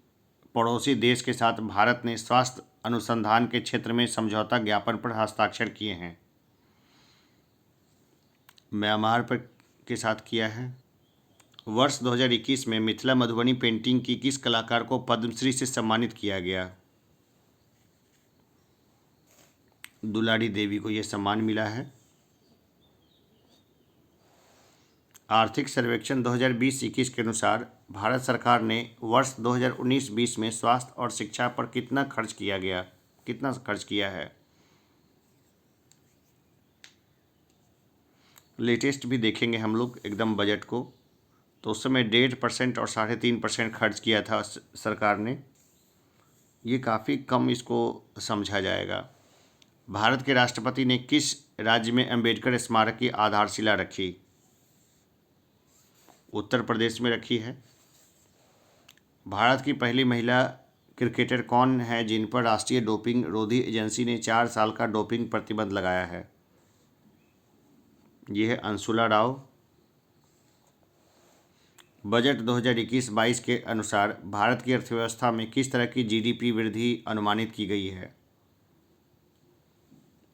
पड़ोसी देश के साथ भारत ने स्वास्थ्य अनुसंधान के क्षेत्र में समझौता ज्ञापन पर हस्ताक्षर किए हैं? म्यांमार पर के साथ किया है। वर्ष 2021 में मिथिला मधुबनी पेंटिंग की किस कलाकार को पद्मश्री से सम्मानित किया गया? दुलारी देवी को यह सम्मान मिला है। आर्थिक सर्वेक्षण 2020-21 के अनुसार भारत सरकार ने वर्ष 2019-20 में स्वास्थ्य और शिक्षा पर कितना खर्च किया है? लेटेस्ट भी देखेंगे हम लोग एकदम बजट को, तो उस समय 1.5% और 3.5% खर्च किया था सरकार ने। ये काफ़ी कम इसको समझा जाएगा। भारत के राष्ट्रपति ने किस राज्य में अंबेडकर स्मारक की आधारशिला रखी? उत्तर प्रदेश में रखी है। भारत की पहली महिला क्रिकेटर कौन है जिन पर राष्ट्रीय डोपिंग रोधी एजेंसी ने 4 साल का डोपिंग प्रतिबंध लगाया है? ये है अंशुला राव। बजट 2021-22 के अनुसार भारत की अर्थव्यवस्था में किस तरह की जीडीपी वृद्धि अनुमानित की गई है?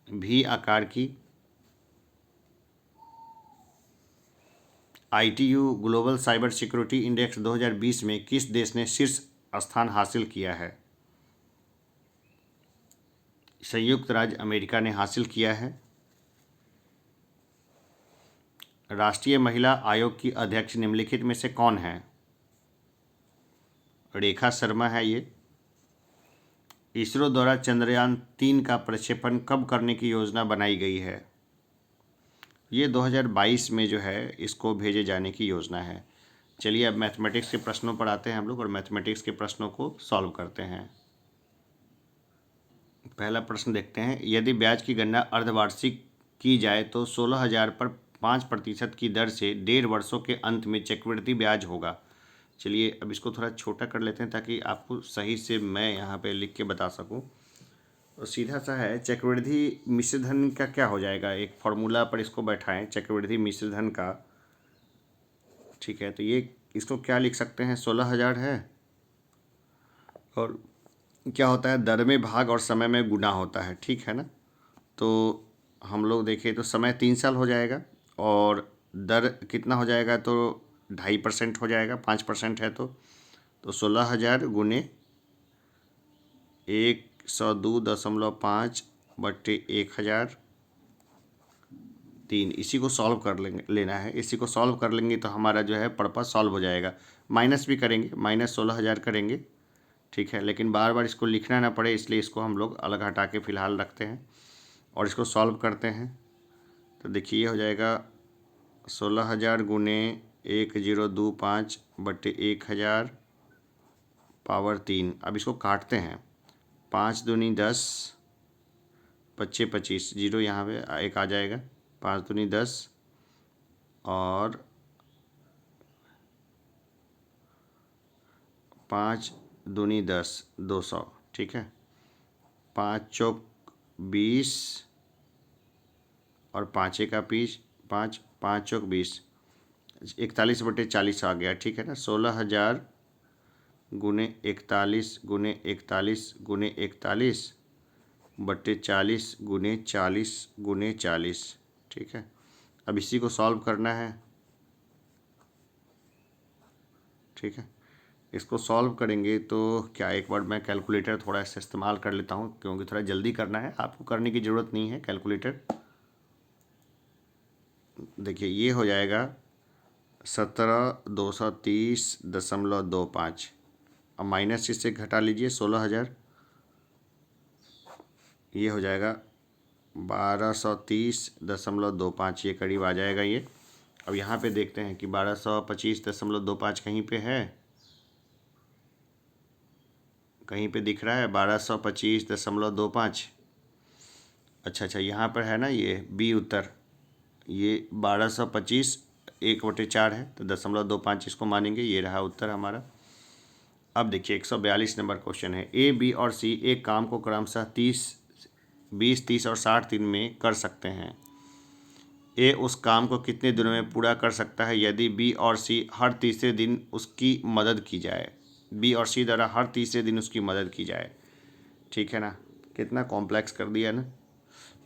भी आकार की। ITU global cyber security index 2020 में किस देश ने शीर्ष स्थान हासिल किया है? संयुक्त राज्य अमेरिका ने हासिल किया है। राष्ट्रीय महिला आयोग की अध्यक्ष निम्नलिखित में से कौन है? रेखा शर्मा है ये। इसरो द्वारा चंद्रयान-3 का प्रक्षेपण कब करने की योजना बनाई गई है? ये 2022 में जो है इसको भेजे जाने की योजना है। चलिए अब मैथमेटिक्स के प्रश्नों पर आते हैं हम लोग और मैथमेटिक्स के प्रश्नों को सॉल्व करते हैं। पहला प्रश्न देखते हैं, यदि ब्याज की गणना अर्धवार्षिक की जाए तो 16,000 पर 5% की दर से 1.5 वर्षों के अंत में चक्रवृद्धि ब्याज होगा। चलिए अब इसको थोड़ा छोटा कर लेते हैं ताकि आपको सही से मैं यहाँ पे लिख के बता सकूँ। तो सीधा सा है, चक्रवृद्धि मिश्र धन का क्या हो जाएगा, एक फॉर्मूला पर इसको बैठाएं चक्रवृद्धि मिश्र धन का। ठीक है, तो ये इसको क्या लिख सकते हैं, 16,000 है और क्या होता है दर में भाग और समय में गुना होता है। ठीक है ना, तो हम लोग देखें तो समय 3 साल हो जाएगा और दर कितना हो जाएगा, तो 2.5% हो जाएगा, 5% है तो 16,000 गुने 102.5 बट्टे 1,000 3। इसी को सॉल्व कर लेना है। इसी को सॉल्व कर लेंगे तो हमारा जो है पर्पस सॉल्व हो जाएगा। माइनस भी करेंगे, -16,000 करेंगे। ठीक है, लेकिन बार बार इसको लिखना ना पड़े इसलिए इसको हम लोग अलग हटा के फ़िलहाल रखते हैं और इसको सॉल्व करते हैं। तो देखिए ये हो जाएगा 16,000 गुने 1025 बट्टे 1,000 पावर 3। अब इसको काटते हैं, 5 दूनी 10, 25 25, जीरो यहाँ पे एक आ जाएगा, 5 दूनी 10 और 5 दूनी 10, 200। ठीक है, 5 चौक 20 और 5 का 20, 5 5 चौक 20, 41 बटे 40 आ गया। ठीक है ना, 16,000 गुने 41 गुने 41 गुने 41 बटे 40 गुने 40 गुने 40। ठीक है, अब इसी को सॉल्व करना है। ठीक है, इसको सॉल्व करेंगे तो क्या, एक बार मैं कैलकुलेटर थोड़ा सा इस्तेमाल कर लेता हूँ क्योंकि थोड़ा जल्दी करना है, आपको करने की ज़रूरत नहीं है कैलकुलेटर। देखिए ये हो जाएगा 17,230.25। अब माइनस इससे घटा लीजिए 16,000, ये हो जाएगा 1,230.25, ये करीब आ जाएगा ये। अब यहाँ पे देखते हैं कि 1,225.25 कहीं पे है, कहीं पे दिख रहा है 1,225.25। अच्छा, यहाँ पर है ना ये बी उत्तर, ये 1,225 1/4 है तो 0.25 इसको मानेंगे, ये रहा उत्तर हमारा। अब देखिए 142 नंबर क्वेश्चन है, ए बी और सी एक काम को क्रमशः 20 30 और 60 दिन में कर सकते हैं। ए उस काम को कितने दिनों में पूरा कर सकता है यदि बी और सी हर तीसरे दिन उसकी मदद की जाए? बी और सी द्वारा हर तीसरे दिन उसकी मदद की जाए। ठीक है ना, कितना कॉम्प्लेक्स कर दिया ना,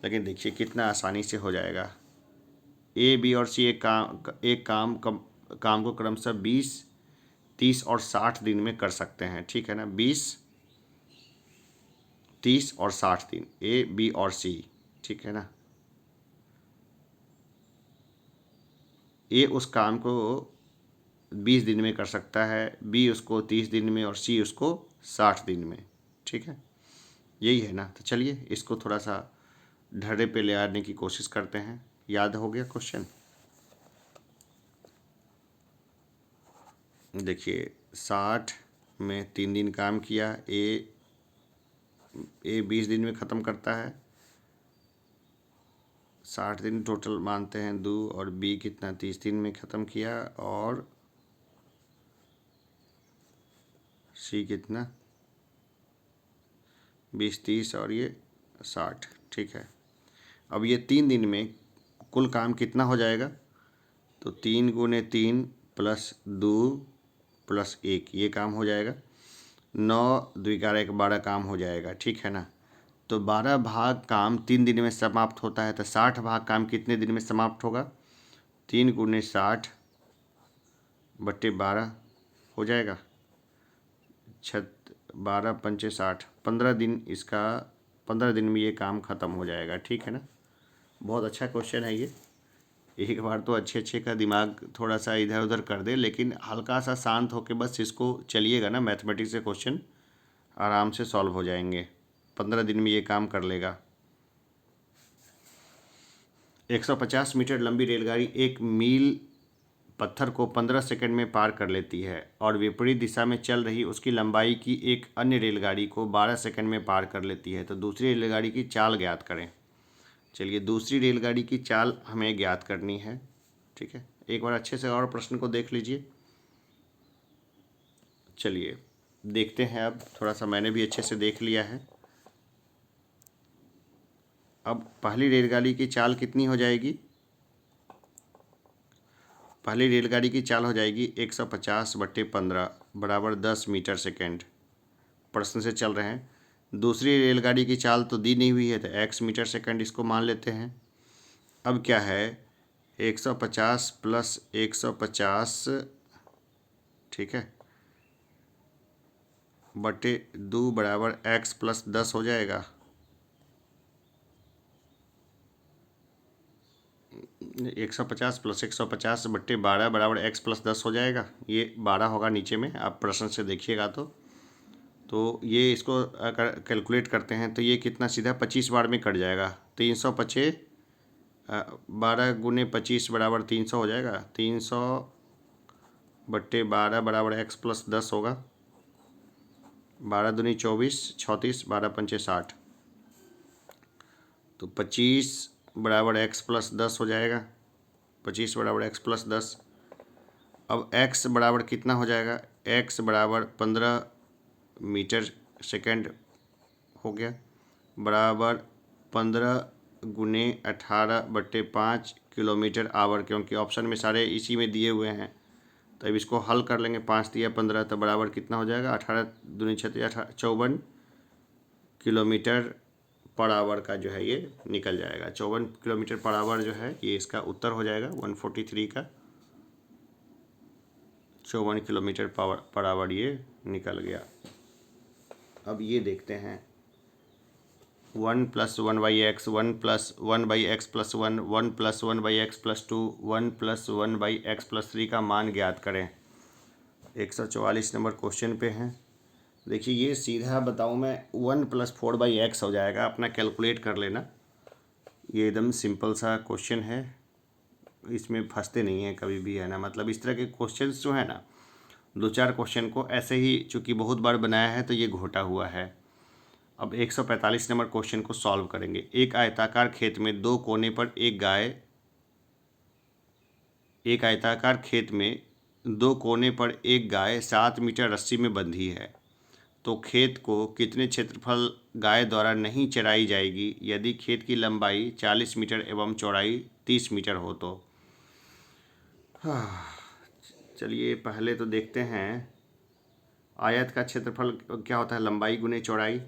लेकिन देखिए कितना आसानी से हो जाएगा। ए बी और सी एक काम को क्रमशः 20 30 और 60 दिन में कर सकते हैं। ठीक है ना, 20 30 और 60 दिन, ए बी और सी। ठीक है ना, ए उस काम को 20 दिन में कर सकता है, बी उसको 30 दिन में और सी उसको 60 दिन में। ठीक है, यही है ना। तो चलिए इसको थोड़ा सा ढर्रे पे ले आने की कोशिश करते हैं। याद हो गया क्वेश्चन? देखिए 60 में 3 दिन काम किया, ए 20 दिन में ख़त्म करता है, 60 दिन टोटल मानते हैं 2, और बी कितना 30 दिन में ख़त्म किया और सी कितना 20 30 और ये 60, ठीक है। अब ये 3 दिन में कुल काम कितना हो जाएगा, तो 3 गुने 3 प्लस 2 प्लस 1 ये काम हो जाएगा। 9 2 11 1 12 काम हो जाएगा, ठीक है ना। तो 12 भाग काम 3 दिन में समाप्त होता है, तो 60 भाग काम कितने दिन में समाप्त होगा, 3 गुने 60 बट्टे 12 हो जाएगा। 12 पंचे 60, 15 दिन इसका, 15 दिन में ये काम ख़त्म हो जाएगा, ठीक है ना। बहुत अच्छा क्वेश्चन है ये। एक बार तो अच्छे का दिमाग थोड़ा सा इधर उधर कर दे, लेकिन हल्का सा शांत होकर बस इसको चलिएगा ना, मैथमेटिक्स के क्वेश्चन आराम से सॉल्व हो जाएंगे। 15 दिन में ये काम कर लेगा। 150 मीटर लंबी रेलगाड़ी 1 मील पत्थर को 15 सेकंड में पार कर लेती है और विपरीत दिशा में चल रही उसकी लंबाई की एक अन्य रेलगाड़ी को 12 सेकंड में पार कर लेती है। तो दूसरी रेलगाड़ी की चाल ज्ञात करें। चलिए, दूसरी रेलगाड़ी की चाल हमें ज्ञात करनी है, ठीक है। एक बार अच्छे से और प्रश्न को देख लीजिए। चलिए देखते हैं, अब थोड़ा सा मैंने भी अच्छे से देख लिया है। अब पहली रेलगाड़ी की चाल कितनी हो जाएगी, पहली रेलगाड़ी की चाल हो जाएगी 150 बट्टे 15 बराबर 10 मीटर सेकेंड। प्रश्न से चल रहे हैं। दूसरी रेलगाड़ी की चाल तो दी नहीं हुई है, तो x मीटर सेकेंड इसको मान लेते हैं। अब क्या है, 150 प्लस 150, ठीक है, बटे 2 बराबर x प्लस 10 हो जाएगा। 150 प्लस 150 बट्टे 12 बराबर x प्लस 10 हो जाएगा। ये 12 होगा नीचे में, आप प्रश्न से देखिएगा तो ये इसको कैलकुलेट करते हैं तो ये कितना सीधा 25 बार में कट जाएगा। 325 12 गुने 25 बराबर 300 हो जाएगा। 300 बट्टे 12 बराबर x प्लस 10 होगा। 12 दूनी 24 34 12 पंचे 60, तो 25 बराबर x प्लस 10 हो जाएगा। 25 बराबर x प्लस 10। अब x बराबर कितना हो जाएगा, x बराबर 15 मीटर सेकेंड हो गया, बराबर 15 गुने 18 बट्टे 5 किलोमीटर आवर, क्योंकि ऑप्शन में सारे इसी में दिए हुए हैं। तो अब इसको हल कर लेंगे, 5 दिया 15, तो बराबर कितना हो जाएगा, 18 दूनी 36 54 किलोमीटर पर आवर का जो है ये निकल जाएगा। 54 किलोमीटर पर आवर जो है ये इसका उत्तर हो जाएगा 143 का। 54 किलोमीटर पर आवर ये निकल गया। अब ये देखते हैं, 1 plus 1/x 1 plus 1/x plus 1 1 plus 1/x plus 2 1 plus 1/x plus 3 का मान ज्ञात करें। 144 नंबर क्वेश्चन पे हैं। देखिए, ये सीधा बताऊँ मैं, 1 प्लस 4/x हो जाएगा, अपना कैलकुलेट कर लेना। ये एकदम सिंपल सा क्वेश्चन है, इसमें फंसते नहीं हैं कभी भी, है ना। मतलब इस तरह के क्वेश्चंस जो है ना, 2-4 क्वेश्चन को ऐसे ही चूँकि बहुत बार बनाया है तो ये घोटा हुआ है। अब 145 नंबर क्वेश्चन को सॉल्व करेंगे। एक आयताकार खेत में 2 कोने पर एक आयताकार खेत में 2 कोने पर एक गाय 7 मीटर रस्सी में बंधी है, तो खेत को कितने क्षेत्रफल गाय द्वारा नहीं चराई जाएगी यदि खेत की लंबाई 40 मीटर एवं चौड़ाई 30 मीटर हो तो। चलिए पहले तो देखते हैं, आयत का क्षेत्रफल क्या होता है, लंबाई गुने चौड़ाई।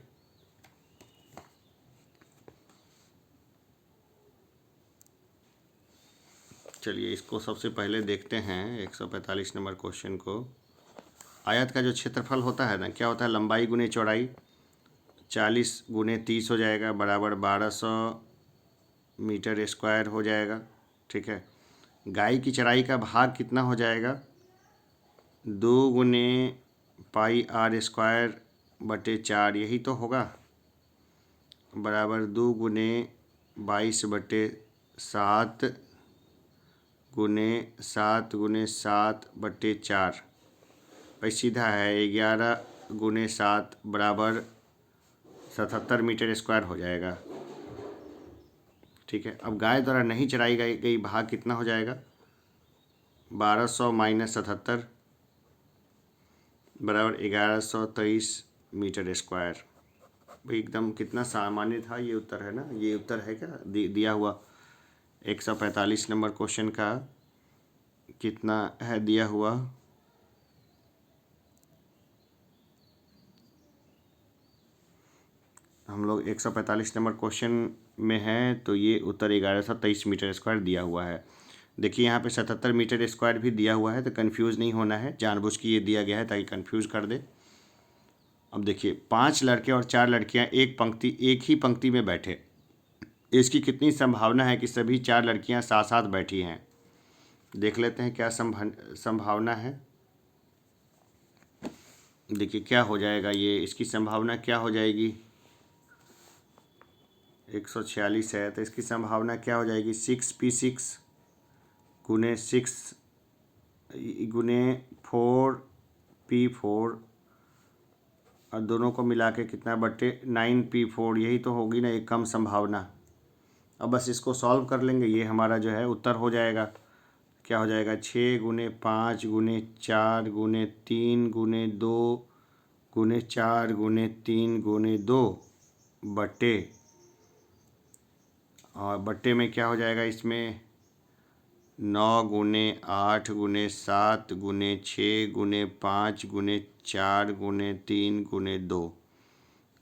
चलिए इसको सबसे पहले देखते हैं, 145 नंबर क्वेश्चन को। आयत का जो क्षेत्रफल होता है ना, क्या होता है, लंबाई गुने चौड़ाई। 40 गुने 30 हो जाएगा बराबर 1200 मीटर स्क्वायर हो जाएगा, ठीक है। गाय की चराई का भाग कितना हो जाएगा, 2 गुने पाई आर स्क्वायर बटे 4, यही तो होगा, बराबर 2 गुने 22 बटे 7 गुने 7 गुने 7 बट्टे 4, भाई सीधा है। 11 गुने 7 बराबर 77 मीटर स्क्वायर हो जाएगा, ठीक है। अब गाय द्वारा नहीं चराई गई भाग कितना हो जाएगा, 1200 माइनस 77 बराबर 1123 मीटर स्क्वायर। भाई एकदम कितना सामान्य था ये उत्तर, है ना। ये उत्तर है क्या दिया हुआ 145 नंबर क्वेश्चन का कितना है दिया हुआ। हम लोग 145 नंबर क्वेश्चन में हैं, तो ये उत्तर 1123 मीटर स्क्वायर दिया हुआ है। देखिए यहाँ पे 77 मीटर स्क्वायर भी दिया हुआ है, तो कंफ्यूज नहीं होना है, जानबूझ के ये दिया गया है ताकि कंफ्यूज कर दे। अब देखिए 5 लड़के और 4 लड़कियां एक ही पंक्ति में बैठे, इसकी कितनी संभावना है कि सभी 4 लड़कियां साथ साथ बैठी हैं। देख लेते हैं क्या संभावना है। देखिए क्या हो जाएगा, ये इसकी संभावना क्या हो जाएगी। 146 है, तो इसकी संभावना क्या हो जाएगी 6p6 गुने 6 गुने 4p4 और दोनों को मिला के कितना बटे 9p4, यही तो होगी ना एक कम संभावना। अब बस इसको सॉल्व कर लेंगे, ये हमारा जो है उत्तर हो जाएगा। क्या हो जाएगा 6 गुने 5 गुने 4 गुने 3 गुने 2 गुने 4 गुने 3 गुने 2 बटे, और बट्टे में क्या हो जाएगा इसमें 9 गुने 8 गुने 7 गुने 6 गुने 5 गुने 4 गुने 3 गुने 2।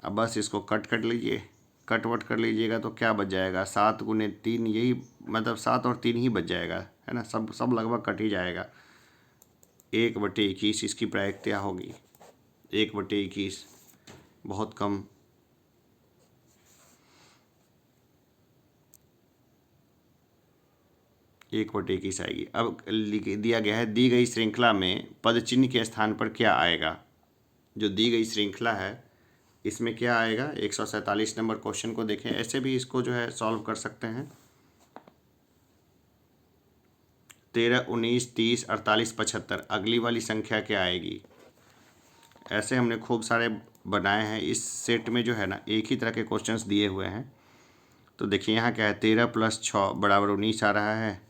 अब बस इसको कट लीजिए, कट वट कर लीजिएगा तो क्या बच जाएगा 7 गुने 3, यही मतलब 7 और 3 ही बच जाएगा, है ना। सब लगभग कट ही जाएगा। 1/21 इसकी प्रायिकता होगी, 1/21 बहुत कम। एक बटे इक्कीस आएगी। अब दिया गया है दी गई श्रृंखला में पद चिन्ह के स्थान पर क्या आएगा। जो दी गई श्रृंखला है इसमें क्या आएगा। 147 नंबर क्वेश्चन को देखें, ऐसे भी इसको जो है सॉल्व कर सकते हैं। 13, 19, 30, 48, 75, अगली वाली संख्या क्या आएगी। ऐसे हमने खूब सारे बनाए हैं। इस सेट में जो है ना एक ही तरह के क्वेश्चंस दिए हुए हैं। तो देखिए यहाँ क्या है 13 + 6 बराबर 19 आ रहा है,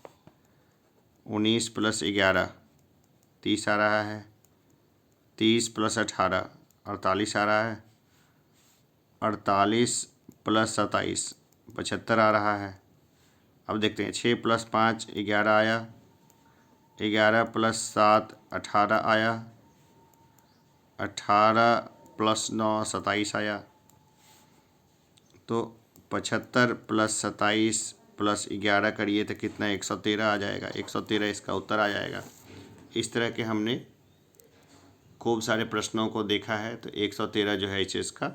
19 + 11 30 आ रहा है, 30 + 18 48 आ रहा है, 48 + 27 75 आ रहा है। अब देखते हैं 6 + 5 11 आया, 11 + 7 18 आया, 18 + 9 27 आया। तो 75 + 27 + 11 करिए तो कितना 113 आ जाएगा। 113 इसका उत्तर आ जाएगा। इस तरह के हमने खूब सारे प्रश्नों को देखा है, तो 113 जो है इसका।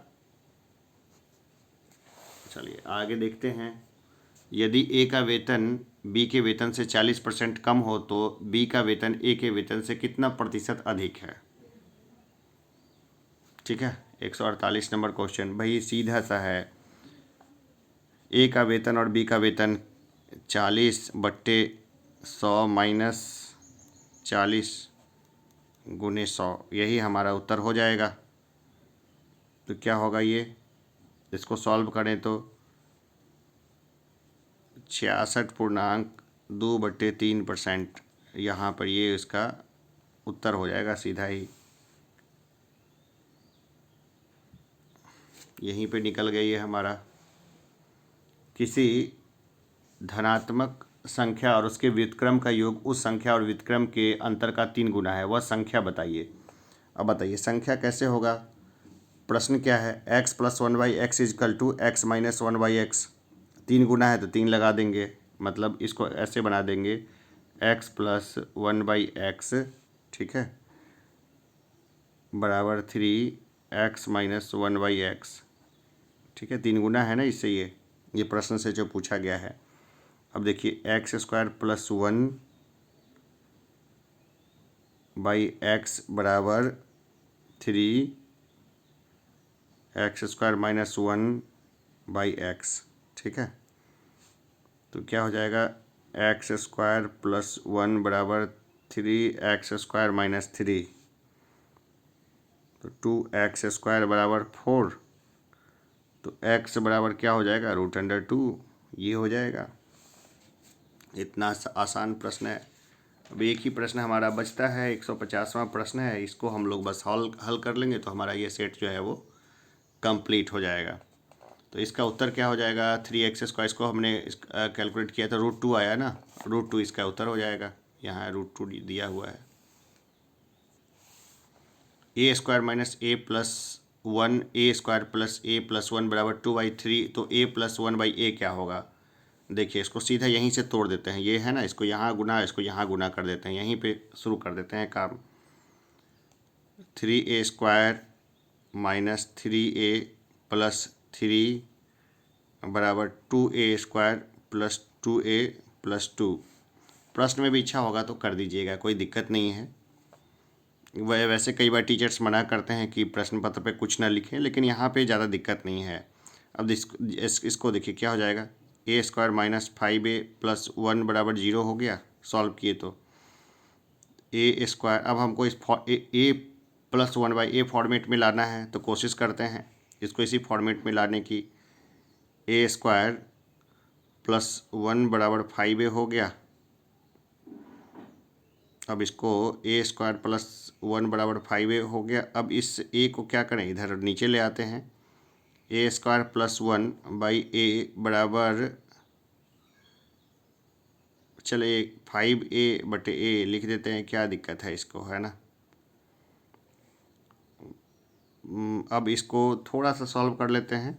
चलिए आगे देखते हैं। यदि ए का वेतन बी के वेतन से 40% कम हो तो बी का वेतन ए के वेतन से कितना प्रतिशत अधिक है। ठीक है, 148 नंबर क्वेश्चन भाई सीधा सा है। ए का वेतन और बी का वेतन 40/100 माइनस 40 गुने 100, यही हमारा उत्तर हो जाएगा। तो क्या होगा ये, इसको सॉल्व करें तो 66.2/3% यहाँ पर ये इसका उत्तर हो जाएगा सीधा ही। यहीं पे निकल गई है हमारा। किसी धनात्मक संख्या और उसके व्युत्क्रम का योग उस संख्या और व्युत्क्रम के अंतर का 3 गुना है, वह संख्या बताइए। अब बताइए संख्या कैसे होगा। प्रश्न क्या है, x + 1/x = x - 1/x। 3 गुना है तो 3 लगा देंगे, मतलब इसको ऐसे बना देंगे x + 1/x, ठीक है, बराबर 3x - 1/x। ठीक है, 3 गुना है ना इससे, ये प्रश्न से जो पूछा गया है। अब देखिए x² + 1/x बराबर 3x² - 1/x। ठीक है, तो क्या हो जाएगा x² + 1 बराबर 3x² - 3, तो 2x² बराबर 4। तो x बराबर क्या हो जाएगा √2, ये हो जाएगा। इतना आसान प्रश्न है, अब एक ही प्रश्न हमारा बचता है, 150वां प्रश्न है, इसको हम लोग बस हल कर लेंगे तो हमारा ये सेट जो है वो कंप्लीट हो जाएगा। तो इसका उत्तर क्या हो जाएगा, 3x², इसको हमने कैलकुलेट किया था, √2 आया ना, √2 इसका उत्तर हो जाएगा। यहाँ √2 दिया हुआ है। a² - a+1 a² + a+1 = 2/3, तो a+1/a क्या होगा। देखिए इसको सीधा यहीं से तोड़ देते हैं, ये है ना, इसको यहाँ गुना, इसको यहाँ गुना कर देते हैं, यहीं पे शुरू कर देते हैं काम। 3a² - 3a + 3 = 2a² + 2a + 2। प्रश्न में भी इच्छा होगा तो कर दीजिएगा, कोई दिक्कत नहीं है। वैसे कई बार टीचर्स मना करते हैं कि प्रश्न पत्र पे कुछ ना लिखें, लेकिन यहाँ पे ज़्यादा दिक्कत नहीं है। अब इसको देखिए क्या हो जाएगा, a² - 5a + 1 = 0 हो गया, सॉल्व किए तो a²। अब हमको इस a+1/a फॉर्मेट में लाना है, तो कोशिश करते हैं इसको इसी फॉर्मेट में लाने की। a² + 1 = 5a हो गया। अब इसको a² + 1 = 5a हो गया। अब इस a को क्या करें, इधर नीचे ले आते हैं। a² + 1/a बराबर, चलिए 5a/a लिख देते हैं, क्या दिक्कत है इसको, है ना। अब इसको थोड़ा सा सॉल्व कर लेते हैं।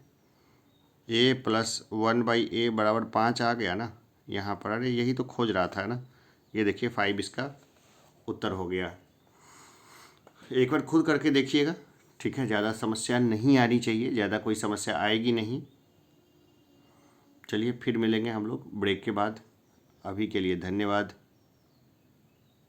a + 1/a बराबर 5 आ गया ना यहाँ पर। अरे यही तो खोज रहा था ना, ये देखिए 5 इसका उत्तर हो गया। एक बार खुद करके देखिएगा, ठीक है। ज़्यादा समस्या नहीं आनी चाहिए, ज़्यादा कोई समस्या आएगी नहीं। चलिए फिर मिलेंगे हम लोग ब्रेक के बाद। अभी के लिए धन्यवाद।